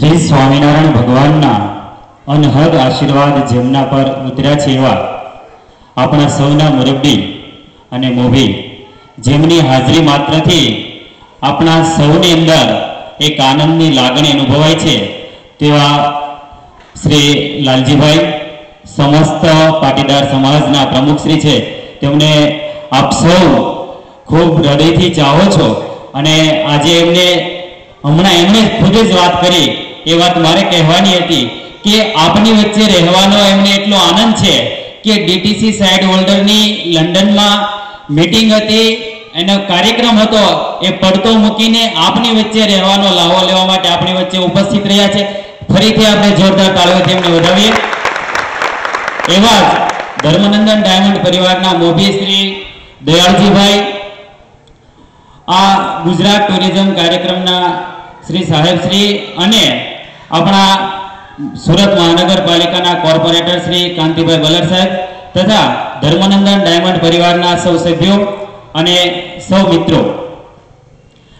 श्री स्वामीनारायण भगवानना अनहद आशीर्वाद जेमना पर उतर्या छे एवा आपणा सौना मुरब्बी अने मोभी जेमनी हाजरी मात्रथी आपणा सौनी अंदर एक आनंदनी लागणी अनुभवाय छे तेवा श्री लालजीभाई समस्त पाटीदार समाजना प्रमुख श्री छे तेमने आप सौ खूब हृदयथी चाहो छो अने आजे एमने हमणां एमणे खुद ज वात करी ए वात मारे कहेवानी हती के आपनी वच्चे रहेवानो एमने एटलो आनंद छे के डीटीसी साइड होल्डरनी लंडनमा मीटिंग हती एनो कार्यक्रम हतो ए પડતો મૂકીને આપની વચ્ચે રહેવાનો લાવો લેવા માટે આપની વચ્ચે ઉપસ્થિત રહ્યા છે ફરીથી આપણે જોરદાર તાળીઓથી એમને વધાવીએ એવા ધર્મનંદન ડાયમંડ પરિવારના મોભી શ્રી દયાળજીભાઈ आ गुजरात टूरिज्म कार्यक्रमना श्री साहेब श्री अने अपना सूरत महानगरपालिकाना कॉर्पोरेटर श्री कांतिभाई बलर साहेब तथा धर्मनंदन डायमंड परिवारना सौ सभ्यों अने सौ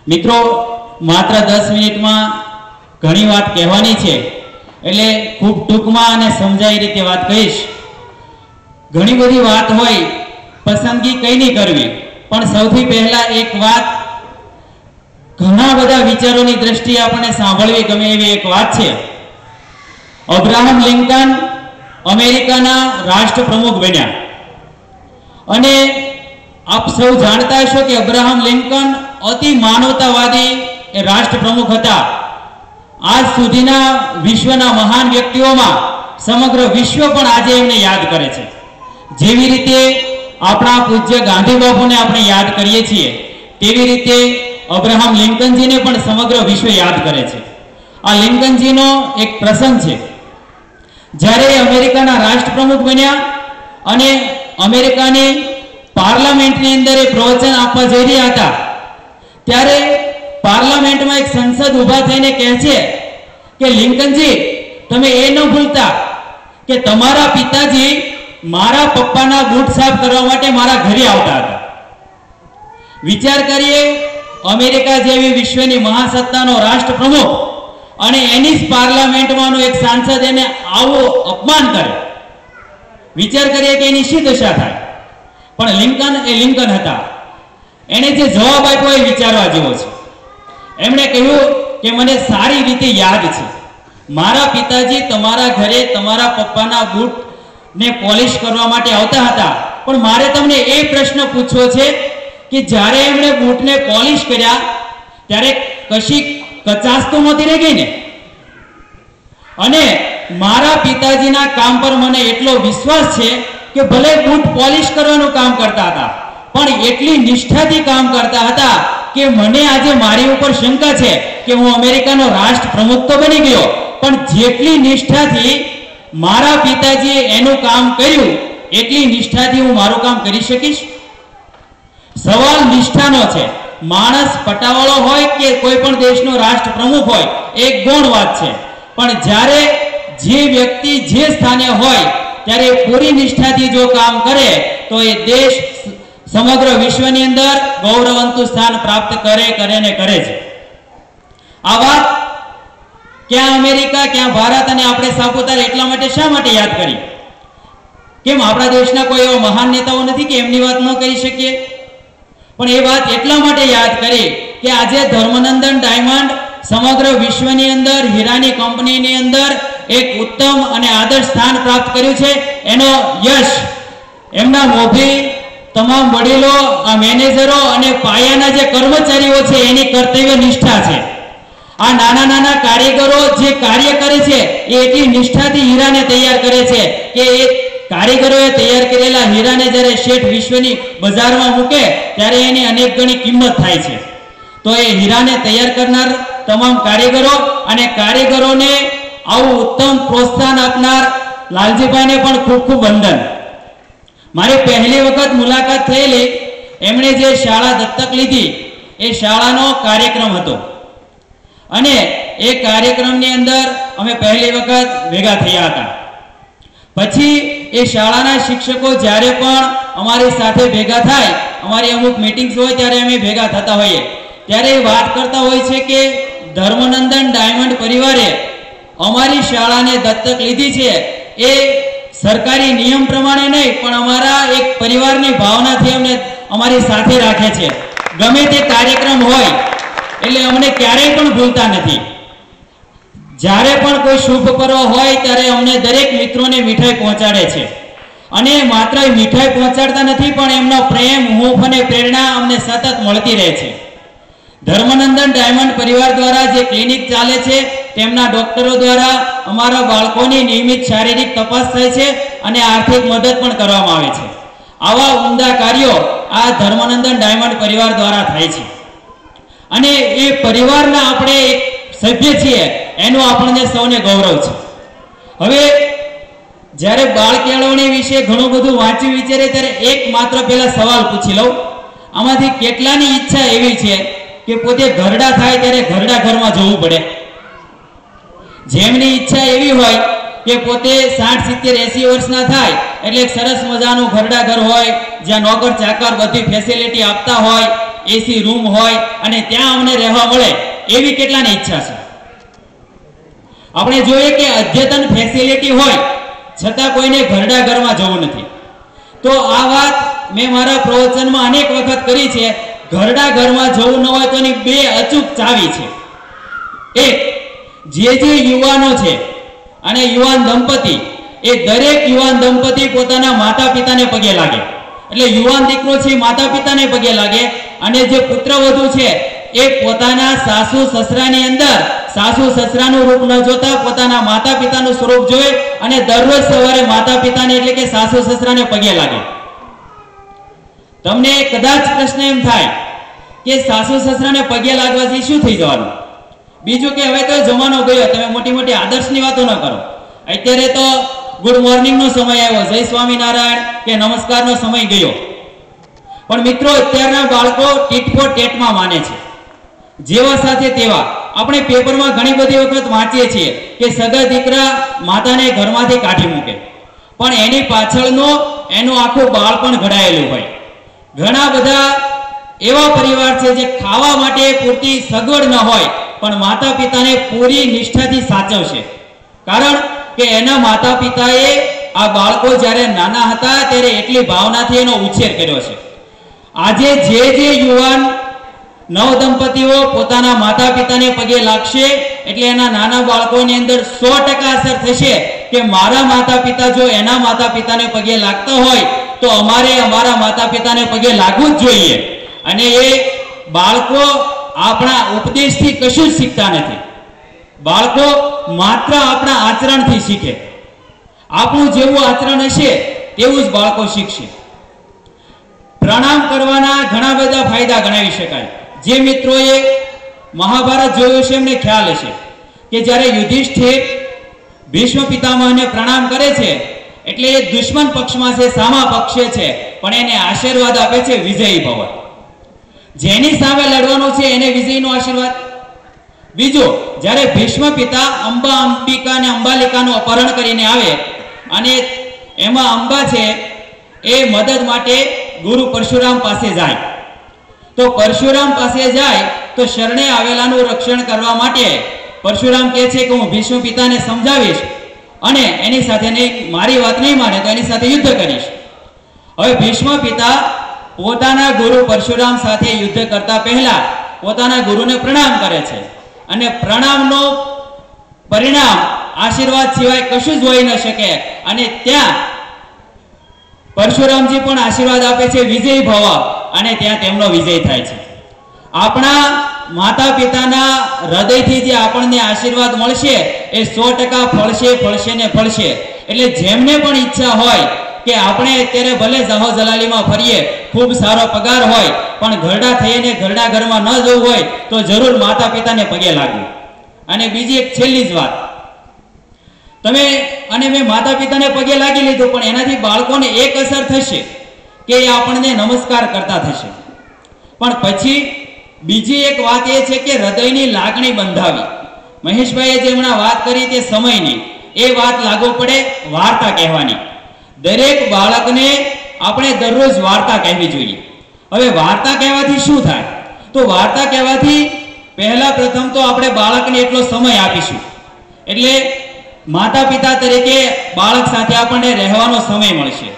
मित्रों मात्र 10 मिनिट में घणी वात कहेवानी छे एटले खूब टूंकमां अने समजाय रीते वात कहीश। घणी बधी वात होय पसंदगी कई नहीं करवी पण सौथी पहला एक बात घणा बधा विचारोनी दृष्टिए आपणे सांभळवी गमे एवी एक बात छे। अब्राहम लिंकन अमेरिकाना राष्ट्रप्रमुख बन्या अने आप सौ जानता हशो कि अब्राहम लिंकन अति मानवतावादी राष्ट्रप्रमुख हता। आज सुधीना विश्वना महान व्यक्तिओमां समग्र विश्व पण आजे एमने याद करे छे। जेवी रीते अपना पूज्य गांधी बापू ने अपने याद करीए छीए तेवी रीते अब्राहम लिंकन जी ने पण समग्र विश्व याद करे छे। आ लिंकन जी नो एक प्रसंग छे ज्यारे अमेरिकाना राष्ट्रप्रमुख बन्या अने अमेरिकानी पार्लामेंटनी अंदर एक प्रवचन आपवा जई रह्या हता त्यारे पार्लामेंटमां एक संसद उभा थईने कहे छे के लिंकन जी तमे ए न भूलता के तमारा पिताजी मारा पप्पाना बूट साफ करवा माटे मारा घरे आवता हता। विचार करिए अमेरिका जेवी विश्वनी महासत्तानो राष्ट्रप्रमुख अने एनी पार्लामेंटमांनो एक सांसद एने आवो अपमान करे। विचार करिए के एनी शी दशा थाय पण लिंकन ए लिंकन हता। एने जे जवाब आप्यो ए विचारवा जेवो छे। एमणे कह्युं के मने सारी रीते याद छे मारा पिताजी तमारा घरे तमारा पप्पाना बूट ने पॉलिश करवा माटे आवता हता पण मारे तमने ए प्रश्न पूछવો છે કે જ્યારે એમણે બૂટને પોલિશ કર્યા ત્યારે કશી કચાસ તો નહોતી રહી ગઈ ને અને મારા પિતાજીના કામ પર મને એટલો વિશ્વાસ છે કે ભલે બૂટ પોલિશ કરવાનું કામ કરતા હતા પણ એટલી નિષ્ઠાથી કામ કરતા હતા કે મને આજે મારી ઉપર શંકા છે કે હું અમેરિકાનો રાષ્ટ્ર પ્રમુખ તો બની ગયો પણ જેટલી નિષ્ઠાથી मारा पिताजी एनु काम कर्यु एटली निष्ठाथी हूँ मारू काम करी सकीश। सवाल निष्ठानो छे। माणस पटावाळो होय के कोई पण देशनो राष्ट्र प्रमुख होय एक गौण वात छे पण ज्यारे जे व्यक्ति जे स्थाने होय त्यारे पूरी निष्ठाथी जो काम करे तो ए देश समग्र विश्वनी अंदर गौरवंतु स्थान प्राप्त करे करे ने करे छे। आ वात क्या अमेरिका क्या भारत अने आपणे सापुतारा एटला माटे शा माटे याद करी केम आपणा देशना कोई एवा महान नेताओ नथी के एमनी वात न करी शकीए पण ए वात एटला माटे याद करी के आजे धर्मनंदन डायमंड समग्र विश्वनी अंदर हीरानी कंपनीनी अंदर एक उत्तम अने आदर्श स्थान प्राप्त कर्युं छे एनो यश एमना मोभी तमाम वडीलो आ मैनेजरो अने पायाना जे कर्मचारीओ छे एनी कर्तव्य निष्ठा छे। आ नाना नाना कारीगरो जे कार्य करे छे ए एटली निष्ठाथी हीराने तैयार करे छे के ए कारीगरोए तैयार करेला हीराने ज्यारे शेठ विश्वनी बजारमां मूके त्यारे एनी अनेक गणी किंमत थाय छे। तो ए हीराने तैयार करनार तमाम कारीगरो अने कारीगरोने आवुं उत्तम प्रोत्साहन आपनार लालजीभाईने पण खूब खूब वंदन। मारी पहली वखत मुलाकात थयेली एमणे जे शाळा दत्तक लीधी ए शाळानो कार्यक्रम हतो अने ए कार्यक्रमनी अंदर अमे पहली वखत भेगा थया हता। पछी ए शाळाना शिक्षको ज्यारे पण अमारी साथे भेगा थाय अमारी अमुक मीटिंग्स होय त्यारे अमे भेगा थता होईए त्यारे वात करता होय छे के धर्मनंदन डायमंड परिवारे અમારી શાળાને દત્તક લીધી છે એ સરકારી નિયમ પ્રમાણે નહીં, પણ અમારા એક પરિવારની ભાવનાથી અમને અમારી સાથે રાખે છે. ગમે તે કાર્યક્રમ હોય એટલે અમને ક્યારેય પણ ભૂલતા નથી. જ્યારે પણ કોઈ શુભ પર્વ હોય ત્યારે અમને દરેક મિત્રોને મીઠાઈ પહોંચાડે છે. અને માત્ર મીઠાઈ પહોંચાડતા નથી, પણ એમનો પ્રેમ, હૂંફ અને પ્રેરણા અમને સતત મળતી રહે છે. ધર્મનંદન ડાયમંડ પરિવાર દ્વારા જે ક્લિનિક ચાલે છે, તેમના ડોક્ટરો દ્વારા અમારા બાળકોની નિયમિત શારીરિક તપાસ થાય છે અને આર્થિક મદદ પણ કરવામાં આવે છે. આવા ઉમદા કાર્યો આ ધર્મનંદન ડાયમંડ પરિવાર દ્વારા થાય છે અને એ પરિવારના આપણે એક સભ્ય છીએ એનું આપણને સૌને ગૌરવ છે. હવે જ્યારે બાળ કેળવણી વિશે ઘણું બધું વાંચ્યું વિચારે ત્યારે એક માત્ર પહેલા સવાલ પૂછી લઉં. આમાંથી કેટલાની ઈચ્છા એવી છે કે પોતે ઘરડા થાય ત્યારે ઘરડા ઘરમાં જવું પડે? જેમની ઈચ્છા એવી હોય કે પોતે 60, 70, 80 વર્ષના થાય એટલે એક સરસ મજાનું ઘરડા ઘર હોય, જ્યાં નોકર ચાકર બધી ફેસિલિટી આપતા હોય, એસી રૂમ હોય અને ત્યાં અમને રહેવા મળે, એવી કેટલાની ઈચ્છા છે? આપણે જોઈએ કે અદ્યતન ફેસિલિટી હોય છતાં કોઈને ઘરડા ઘરમાં જવું નથી. તો આ વાત મેં મારા પ્રવચનમાં અનેક વખત કરી છે. ઘરડા ઘરમાં જવું ન હોય તો એની બે અચૂક ચાવી છે. એક, જે યુવાનો છે અને યુવાન દંપતી, એ દરેક યુવાન દંપતી પોતાના માતા પિતાને પગે લાગે. એટલે યુવાન દીકરો છે માતા પિતાને પગે લાગે અને જે પુત્રવધુ છે એ પોતાના સાસુ સસરાની અંદર સાસુ સસરાનું રૂપ ન જોતા પોતાના માતા પિતાનું સ્વરૂપ જોઈ અને દરરોજ સવારે માતા પિતાને એટલે કે સાસુ સસરાને પગે લાગે. તમને કદાચ પ્રશ્ન એમ થાય કે સાસુ સસરાને પગે લાગવાથી શું થઈ જવાનું? બીજું કે હવે તો જમાનો ગયો, તમે મોટી મોટી આદર્શની વાતો ન કરો. અત્યારે તો ગુડ મોર્નિંગનો સમય આવ્યો, જય સ્વામિનારાયણ કે નમસ્કારનો સમય ગયો. પણ મિત્રો, અત્યારના બાળકો ટીટ ફોર ટેટમાં માને છે, જેવા સાથે તેવા. આપણે પેપરમાં ઘણી બધી વખત વાંચીએ છીએ કે સગા દીકરા માતાને ઘરમાંથી કાઢી મૂકે, પણ એની પાછળનો એનું આખું બાળપણ ઘડાયેલું હોય. ઘણા બધા એવા પરિવાર છે જે ખાવા માટે પૂરતી સગવડ ન હોય પણ માતા પિતાને પૂરી નિષ્ઠાથી સાચવશે, કારણ કે એના માતા પિતાએ આ બાળકો જ્યારે નાના હતા ત્યારે એટલી ભાવનાથી એનો ઉછેર કર્યો છે. આજે જે યુવાન નવદંપતીઓ પોતાના માતા પિતાને પગે લાગશે એટલે એના નાના બાળકોની અંદર 100% અસર થશે કે મારા માતા પિતા જો એના માતા પિતાને પગે લાગતા હોય તો અમારે અમારા માતા પિતાને પગે લાગવું જ જોઈએ. અને એ બાળકો આપણા ઉપદેશથી કશું જ શીખતા નથી. બાળકો માત્ર આપણા આચરણથી શીખે. આપણું જેવું આચરણ હશે તેવું જ બાળકો શીખશે. પ્રણામ કરવાના ઘણા બધા ફાયદા ગણાવી શકાય. જે મિત્રોએ મહાભારત જોયું છે એમને ખ્યાલ હશે કે જ્યારે યુધિષ્ઠિર ભીષ્મ પિતામહને પ્રણામ કરે છે એટલે એ દુશ્મન પક્ષમાં છે, સામા પક્ષે છે, પણ એને આશીર્વાદ આપે છે વિજયી ભવ. જેની સામે લડવાનું છે એને વિજયનો આશીર્વાદ. બીજો, જ્યારે ભીષ્મ પિતા અંબિકા અને અંબાલિકાનું અપહરણ કરીને આવે અને એમાં અંબા છે એ મદદ માટે ગુરુ પરશુરામ પાસે જાય, તો પરશુરામ પાસે જાય તો શરણે આવેલાનું રક્ષણ કરવા માટે પરશુરામ કહે છે કે હું ભીષ્મ પિતાને સમજાવીશ અને એની સાથે મારી વાત નહીં માને તો એની સાથે યુદ્ધ કરીશ. હવે ભીષ્મ પિતા પોતાના ગુરુ પરશુરામ સાથે યુદ્ધ કરતા પહેલા પોતાના ગુરુને પ્રણામ કરે છે અને પ્રણામનો પરિણામ આશીર્વાદ સિવાય કશું જ હોઈ ન શકે. અને ત્યાં પરશુરામજી પણ આશીર્વાદ આપે છે વિજયી ભવ, અને ત્યાં તેમનો વિજય થાય છે. આપણા માતા પિતાના હૃદયથી જે આપણને આશીર્વાદ મળશે એ 100% ફળશે ને ફળશે. એટલે જેમને પણ ઈચ્છા હોય કે આપણે અત્યારે ભલે જાહો જલાલીમાં ફરીએ, ખૂબ સારો પગાર હોય, પણ ઘરડા થઈને ઘરડા ઘરમાં ન જવું હોય તો જરૂર માતા પિતાને પગે લાગવું. અને બીજી એક છેલ્લી જ વાત, તમે અને મેં માતા પિતાને પગે લાગી લીધું, પણ એનાથી બાળકોને એક અસર થશે કે એ આપણને નમસ્કાર કરતા થશે. પણ પછી બીજી એક વાત એ છે કે હૃદયની લાગણી બંધાવી. મહેશભાઈએ જે હમણાં વાત કરી તે સમયની, એ વાત લાગુ પડે વાર્તા કહેવાની. દરેક બાળકને આપણે દરરોજ વાર્તા કહેવી જોઈએ. હવે વાર્તા કહેવાથી શું થાય? તો વાર્તા કહેવાથી પહેલા પ્રથમ તો આપણે બાળકને એટલો સમય આપીશું એટલે માતા પિતા તરીકે બાળક સાથે આપણને રહેવાનો સમય મળશે.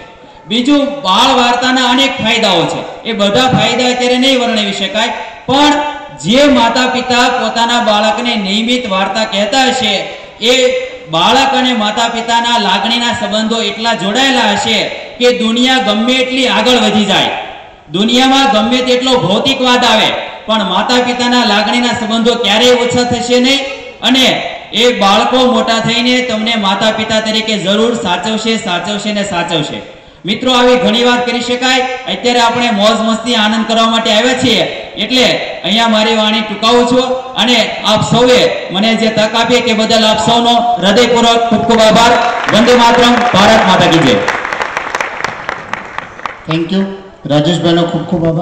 બીજું, બાળ વાર્તાના અનેક ફાયદાઓ છે. એ બધા ફાયદા અત્યારે નહીં વર્ણવી શકાય, પણ જે માતા પિતા પોતાના બાળકને નિયમિત વાર્તા કહેતા હશે એ બાળક અને માતા પિતાના લાગણીના સંબંધો એટલા જોડાયેલા હશે કે દુનિયા ગમે એટલી આગળ વધી જાય, દુનિયામાં ગમે તેટલો ભૌતિકવાદ આવે, પણ માતા પિતાના લાગણીના સંબંધો ક્યારેય ઓછા થશે નહીં. અને એ બાળકો મોટા થઈને તમને માતા પિતા તરીકે જરૂર સાચવશે ને સાચવશે. મિત્રો, આવી ઘણી વાત કરી શકાય. અત્યારે આપણે મોજ મસ્તી આનંદ કરવા માટે આવ્યા છીએ, એટલે અહીંયા મારી વાણી ટૂંકાવું છું. અને આપ સૌએ મને જે તક આપી તે બદલ આપ સૌનો હૃદયપૂર્વક ખૂબ ખૂબ આભાર. વંદે માતરમ. ભારત માતા કી જય. થેન્ક યુ રાજેશભાઈનો ખૂબ ખૂબ આભાર.